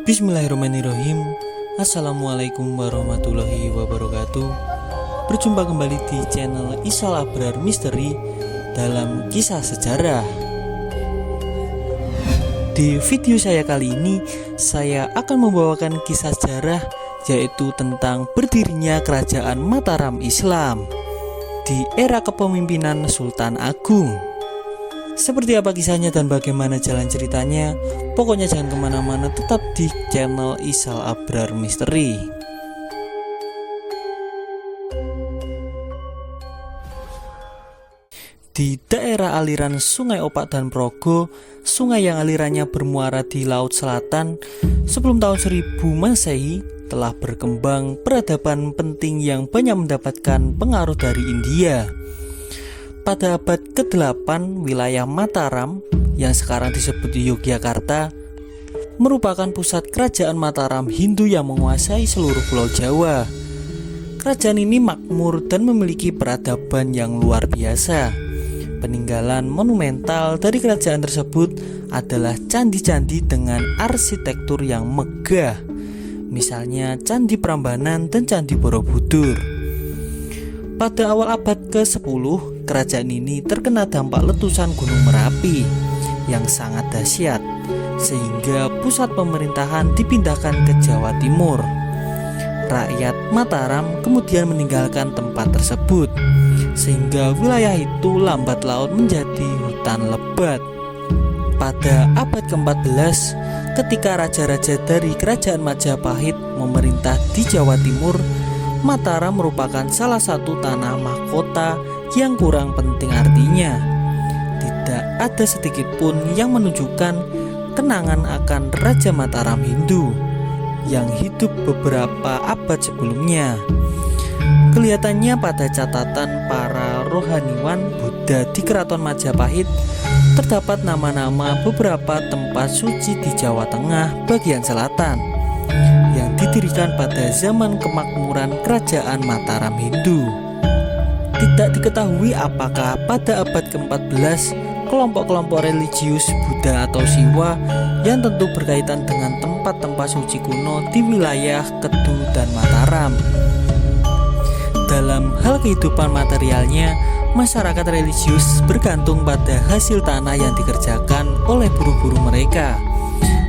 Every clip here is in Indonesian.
Bismillahirrahmanirrahim. Assalamualaikum warahmatullahi wabarakatuh. Berjumpa kembali di channel Isal Abrar Misteri dalam kisah sejarah. Di video saya kali ini, saya akan membawakan kisah sejarah, yaitu tentang berdirinya Kerajaan Mataram Islam di era kepemimpinan Sultan Agung. Seperti apa kisahnya dan bagaimana jalan ceritanya? Pokoknya jangan kemana-mana, tetap di channel Isal Abrar Misteri. Di daerah aliran Sungai Opak dan Progo, sungai yang alirannya bermuara di Laut Selatan, sebelum tahun 1000 Masehi telah berkembang peradaban penting yang banyak mendapatkan pengaruh dari India. Pada abad ke-8, wilayah Mataram yang sekarang disebut Yogyakarta merupakan pusat kerajaan Mataram Hindu yang menguasai seluruh pulau Jawa. Kerajaan ini makmur dan memiliki peradaban yang luar biasa. Peninggalan monumental dari kerajaan tersebut adalah candi-candi dengan arsitektur yang megah, misalnya Candi Prambanan dan Candi Borobudur. Pada awal abad ke-10, kerajaan ini terkena dampak letusan Gunung Merapi yang sangat dahsyat, sehingga pusat pemerintahan dipindahkan ke Jawa Timur. Rakyat Mataram kemudian meninggalkan tempat tersebut, sehingga wilayah itu lambat laun menjadi hutan lebat. Pada abad ke-14, ketika raja-raja dari Kerajaan Majapahit memerintah di Jawa Timur, Mataram merupakan salah satu tanah mahkota yang kurang penting artinya. Tidak ada sedikit pun yang menunjukkan kenangan akan Raja Mataram Hindu yang hidup beberapa abad sebelumnya. Kelihatannya pada catatan para rohaniwan Buddha di Keraton Majapahit terdapat nama-nama beberapa tempat suci di Jawa Tengah bagian selatan yang didirikan pada zaman kemakmuran Kerajaan Mataram Hindu. Tidak diketahui apakah pada abad ke-14 kelompok-kelompok religius Buddha atau Siwa yang tentu berkaitan dengan tempat-tempat suci kuno di wilayah Kedu dan Mataram. Dalam hal kehidupan materialnya, masyarakat religius bergantung pada hasil tanah yang dikerjakan oleh buruh-buruh mereka.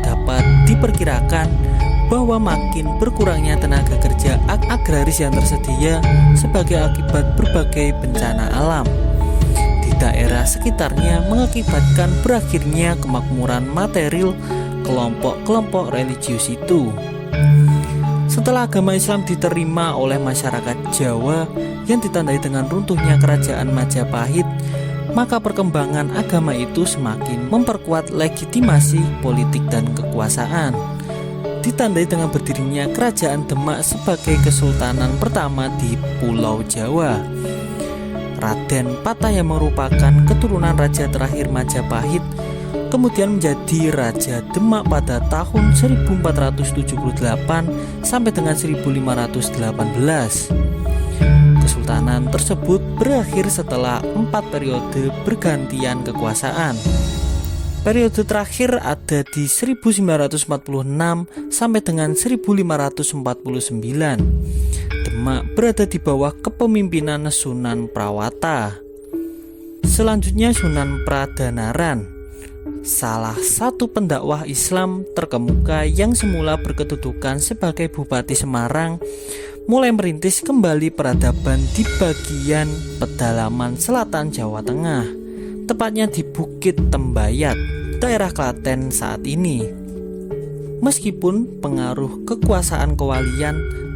Dapat diperkirakan bahwa makin berkurangnya tenaga kerja agraris yang tersedia sebagai akibat berbagai bencana alam di daerah sekitarnya, mengakibatkan berakhirnya kemakmuran material kelompok-kelompok religius itu. Setelah agama Islam diterima oleh masyarakat Jawa yang ditandai dengan runtuhnya Kerajaan Majapahit, maka perkembangan agama itu semakin memperkuat legitimasi politik dan kekuasaan, ditandai dengan berdirinya Kerajaan Demak sebagai kesultanan pertama di Pulau Jawa. Raden Patah yang merupakan keturunan raja terakhir Majapahit kemudian menjadi Raja Demak pada tahun 1478 sampai dengan 1518. Kesultanan tersebut berakhir setelah 4 periode bergantian kekuasaan. Periode terakhir ada di 1946 sampai dengan 1549. Demak berada di bawah kepemimpinan Sunan Prawata. Selanjutnya Sunan Pradanaran, salah satu pendakwah Islam terkemuka yang semula berkedudukan sebagai Bupati Semarang, mulai merintis kembali peradaban di bagian pedalaman selatan Jawa Tengah, tepatnya di Bukit Tembayat, daerah Klaten saat ini. Meskipun pengaruh kekuasaan kewalian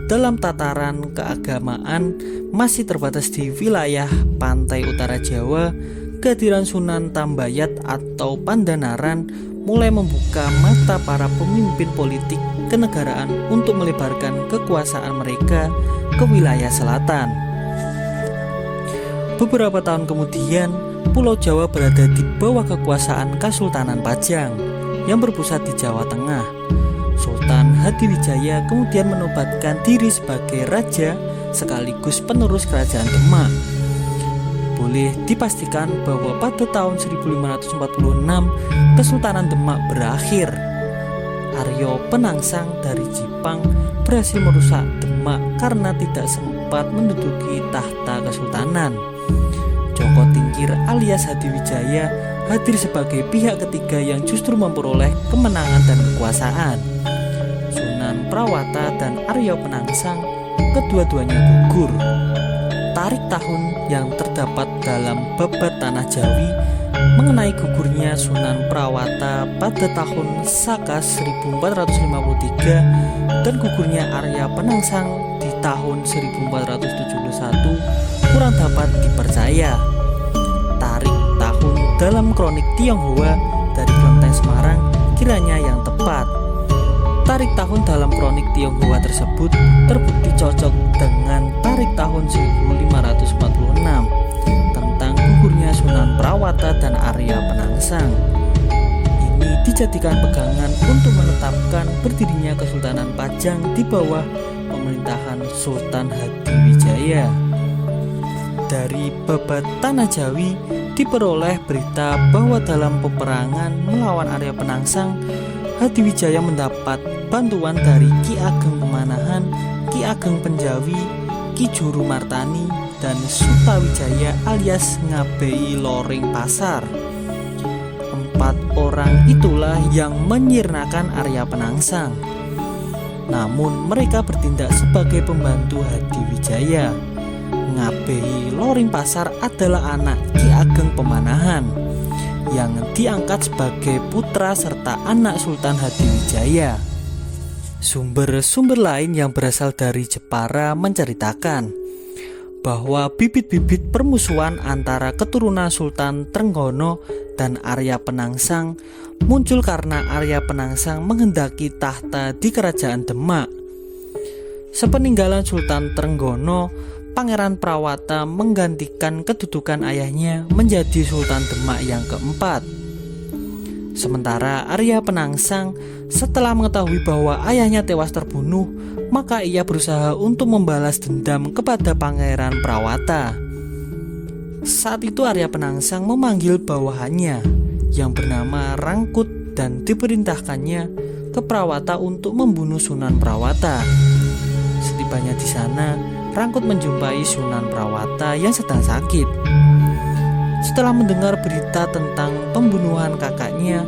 dalam tataran keagamaan masih terbatas di wilayah pantai utara Jawa, kehadiran Sunan Tambayat atau Pandanaran mulai membuka mata para pemimpin politik kenegaraan untuk melebarkan kekuasaan mereka ke wilayah selatan. Beberapa tahun kemudian, Pulau Jawa berada di bawah kekuasaan Kesultanan Pajang yang berpusat di Jawa Tengah. Sultan Hadiwijaya kemudian menobatkan diri sebagai raja sekaligus penerus Kerajaan Demak. Boleh dipastikan bahwa pada tahun 1546 Kesultanan Demak berakhir. Arya Penangsang dari Jipang berhasil merusak Demak karena tidak sempat menduduki tahta kesultanan. Joko Tingkir alias Hadiwijaya hadir sebagai pihak ketiga yang justru memperoleh kemenangan dan kekuasaan. Sunan Prawata dan Arya Penangsang kedua-duanya gugur. Tarik tahun yang terdapat dalam Babad Tanah Jawi mengenai gugurnya Sunan Prawata pada tahun Saka 1453 dan gugurnya Arya Penangsang di tahun 1471 kurang dapat dipercaya. Tarik tahun dalam kronik Tionghoa dari Kelenteng Semarang kiranya yang tepat. Tarik tahun dalam kronik Tionghoa tersebut terbukti cocok dengan tarik tahun 1546 tentang gugurnya Sunan Prawata dan Arya Penangsang. Ini dijadikan pegangan untuk menetapkan berdirinya Kesultanan Pajang di bawah pemerintahan Sultan Hadiwijaya. Dari Babad Tanah Jawi diperoleh berita bahwa dalam peperangan melawan Arya Penangsang, Hadiwijaya mendapat bantuan dari Ki Ageng Pemanahan, Ki Ageng Penjawi, Ki Juru Martani, dan Sutawijaya alias Ngabei Loring Pasar. 4 orang itulah yang menyirnakan Arya Penangsang. Namun mereka bertindak sebagai pembantu Hadiwijaya. Ngabei Loring Pasar adalah anak Ki Ageng Pemanahan yang diangkat sebagai putra serta anak Sultan Hadiwijaya. Sumber-sumber lain yang berasal dari Jepara menceritakan bahwa bibit-bibit permusuhan antara keturunan Sultan Trenggono dan Arya Penangsang muncul karena Arya Penangsang menghendaki tahta di Kerajaan Demak. Sepeninggalan Sultan Trenggono, Pangeran Prawata menggantikan kedudukan ayahnya menjadi Sultan Demak yang keempat. Sementara Arya Penangsang setelah mengetahui bahwa ayahnya tewas terbunuh, maka ia berusaha untuk membalas dendam kepada Pangeran Prawata. Saat itu Arya Penangsang memanggil bawahannya yang bernama Rangkut dan diperintahkannya ke Prawata untuk membunuh Sunan Prawata. Setibanya di sana, Rangkut menjumpai Sunan Prawata yang sedang sakit. Setelah mendengar berita tentang pembunuhan kakaknya,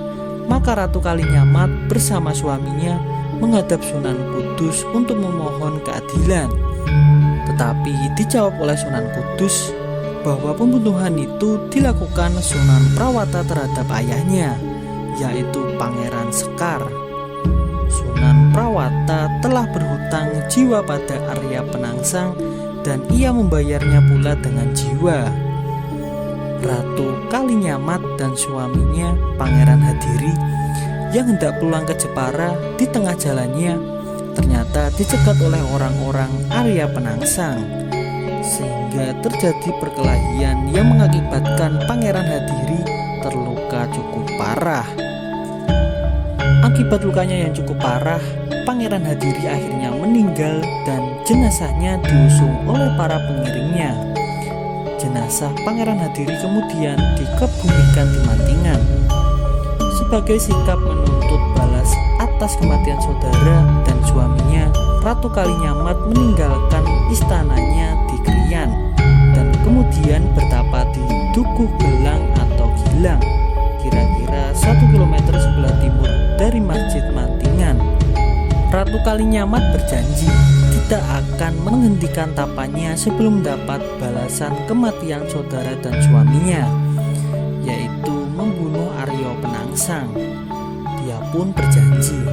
maka Ratu Kalinyamat bersama suaminya menghadap Sunan Kudus untuk memohon keadilan. Tetapi dijawab oleh Sunan Kudus bahwa pembunuhan itu dilakukan Sunan Prawata terhadap ayahnya, yaitu Pangeran Sekar. Sunan Prawata telah berhutang jiwa pada Arya Penangsang dan ia membayarnya pula dengan jiwa. Ratu Kalinyamat dan suaminya Pangeran Hadiri yang hendak pulang ke Jepara di tengah jalannya ternyata dicegat oleh orang-orang Arya Penangsang, sehingga terjadi perkelahian yang mengakibatkan Pangeran Hadiri terluka cukup parah. Akibat lukanya yang cukup parah, Pangeran Hadiri akhirnya meninggal dan jenazahnya diusung oleh para pengiringnya. Jenazah Pangeran Hadiri kemudian dikebumikan di Mantingan. Sebagai sikap menuntut balas atas kematian saudara dan suaminya, Ratu Kalinyamat meninggalkan istananya di Krian dan kemudian bertapa di Dukuh Gelang atau Gilang, kira-kira 1 km sebelah timur dari Masjid Mantingan. Ratu Kalinyamat berjanji tidak akan menghentikan tapanya sebelum dapat balasan kematian saudara dan suaminya, yaitu membunuh Arya Penangsang. Dia pun berjanji,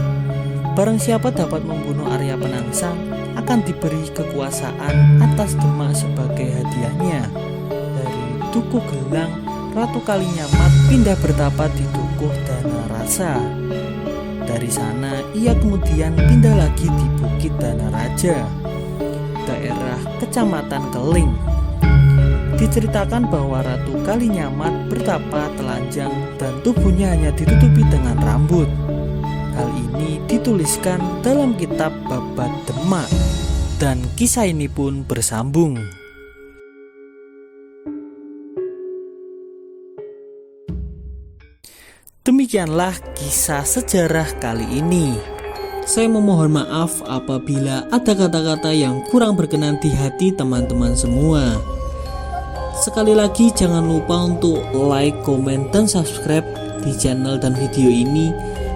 barang siapa dapat membunuh Arya Penangsang akan diberi kekuasaan atas Demak sebagai hadiahnya. Dari Dukuh Gelang, Ratu Kalinyamat pindah bertapa di Dukuh Danarasa. Dari sana ia kemudian pindah lagi di Bukit Danaraja, daerah Kecamatan Keling. Diceritakan bahwa Ratu Kalinyamat bertapa telanjang dan tubuhnya hanya ditutupi dengan rambut. Hal ini dituliskan dalam kitab Babad Demak, dan kisah ini pun bersambung. Demikianlah kisah sejarah kali ini. Saya memohon maaf apabila ada kata-kata yang kurang berkenan di hati teman-teman semua. Sekali lagi jangan lupa untuk like, komen, dan subscribe di channel dan video ini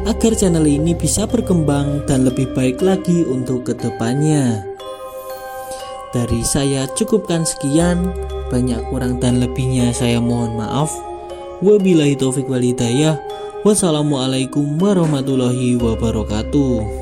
agar channel ini bisa berkembang dan lebih baik lagi untuk kedepannya. Dari saya cukupkan sekian, banyak kurang dan lebihnya saya mohon maaf. Wabillahi taufik wal hidayah. Wassalamualaikum warahmatullahi wabarakatuh.